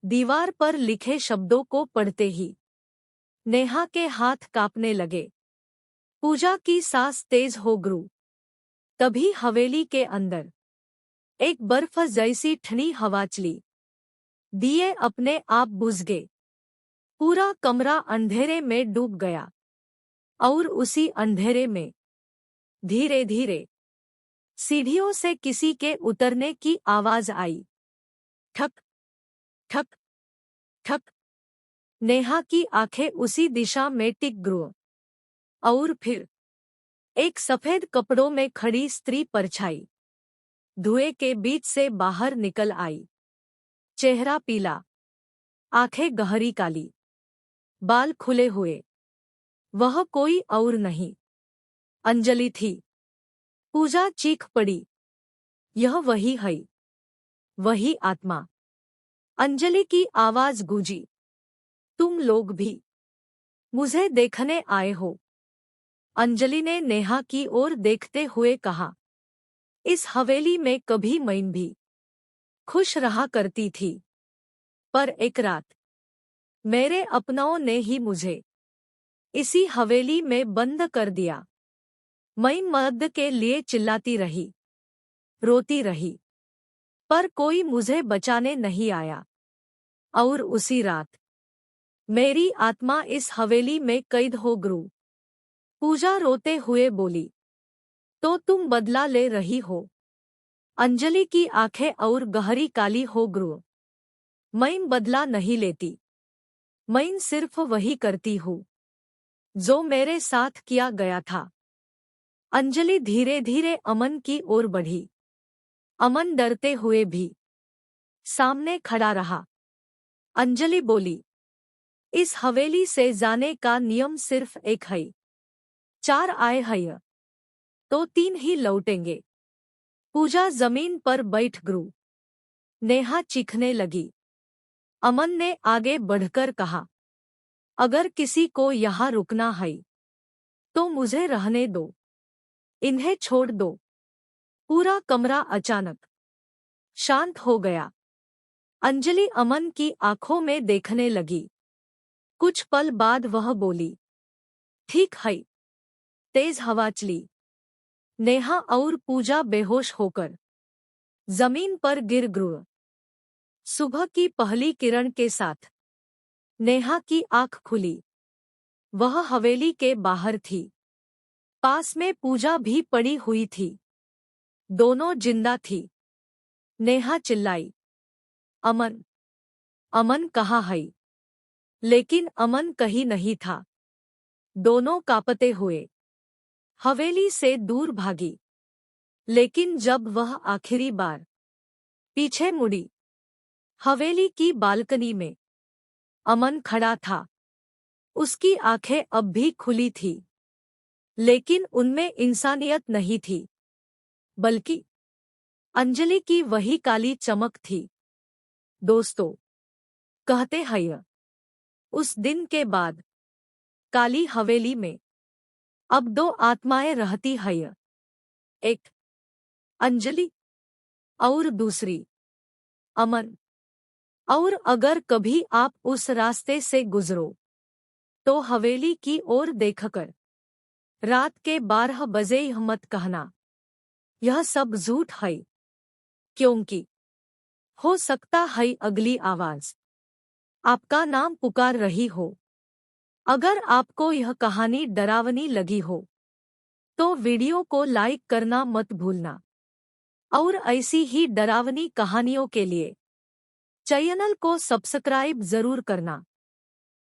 दीवार पर लिखे शब्दों को पढ़ते ही नेहा के हाथ कांपने लगे। पूजा की सांस तेज हो गई। तभी हवेली के अंदर एक बर्फ जैसी ठंडी हवा चली। दिए अपने आप बुझ गए। पूरा कमरा अंधेरे में डूब गया और उसी अंधेरे में धीरे धीरे सीढ़ियों से किसी के उतरने की आवाज आई। ठक ठक ठक। नेहा की आंखें उसी दिशा में टिक गईं और फिर एक सफेद कपड़ों में खड़ी स्त्री परछाई धुएं के बीच से बाहर निकल आई। चेहरा पीला, आंखें गहरी काली, बाल खुले हुए। वह कोई और नहीं, अंजलि थी। पूजा चीख पड़ी, यह वही है, वही आत्मा। अंजलि की आवाज गूंजी, तुम लोग भी मुझे देखने आए हो? अंजलि ने नेहा की ओर देखते हुए कहा, इस हवेली में कभी मैं भी खुश रहा करती थी, पर एक रात मेरे अपनों ने ही मुझे इसी हवेली में बंद कर दिया। मैं मर्द के लिए चिल्लाती रही, रोती रही, पर कोई मुझे बचाने नहीं आया। और उसी रात मेरी आत्मा इस हवेली में कैद हो गई। पूजा रोते हुए बोली, तो तुम बदला ले रही हो? अंजलि की आंखें और गहरी काली हो गईं। मैं बदला नहीं लेती, मैं सिर्फ वही करती हूँ जो मेरे साथ किया गया था। अंजलि धीरे धीरे अमन की ओर बढ़ी। अमन डरते हुए भी सामने खड़ा रहा। अंजलि बोली, इस हवेली से जाने का नियम सिर्फ एक है। 4 आए हैं तो 3 ही लौटेंगे। पूजा जमीन पर बैठ गई। नेहा चीखने लगी। अमन ने आगे बढ़कर कहा, अगर किसी को यहाँ रुकना है तो मुझे रहने दो, इन्हें छोड़ दो। पूरा कमरा अचानक शांत हो गया। अंजलि अमन की आंखों में देखने लगी। कुछ पल बाद वह बोली, ठीक है। तेज हवा चली। नेहा और पूजा बेहोश होकर जमीन पर गिर गए। सुबह की पहली किरण के साथ नेहा की आंख खुली। वह हवेली के बाहर थी। पास में पूजा भी पड़ी हुई थी। दोनों जिंदा थी। नेहा चिल्लाई, अमन, अमन कहाँ है? लेकिन अमन कहीं नहीं था। दोनों कांपते हुए हवेली से दूर भागी। लेकिन जब वह आखिरी बार पीछे मुड़ी, हवेली की बालकनी में अमन खड़ा था। उसकी आंखें अब भी खुली थी, लेकिन उनमें इंसानियत नहीं थी, बल्कि अंजलि की वही काली चमक थी। दोस्तों, कहते हैं उस दिन के बाद काली हवेली में अब 2 आत्माएं रहती हैं, एक अंजलि और दूसरी अमन। और अगर कभी आप उस रास्ते से गुजरो तो हवेली की ओर देखकर रात के 12 बजे यह मत कहना, यह सब झूठ है, क्योंकि हो सकता है अगली आवाज आपका नाम पुकार रही हो। अगर आपको यह कहानी डरावनी लगी हो तो वीडियो को लाइक करना मत भूलना और ऐसी ही डरावनी कहानियों के लिए चैनल को सब्सक्राइब जरूर करना।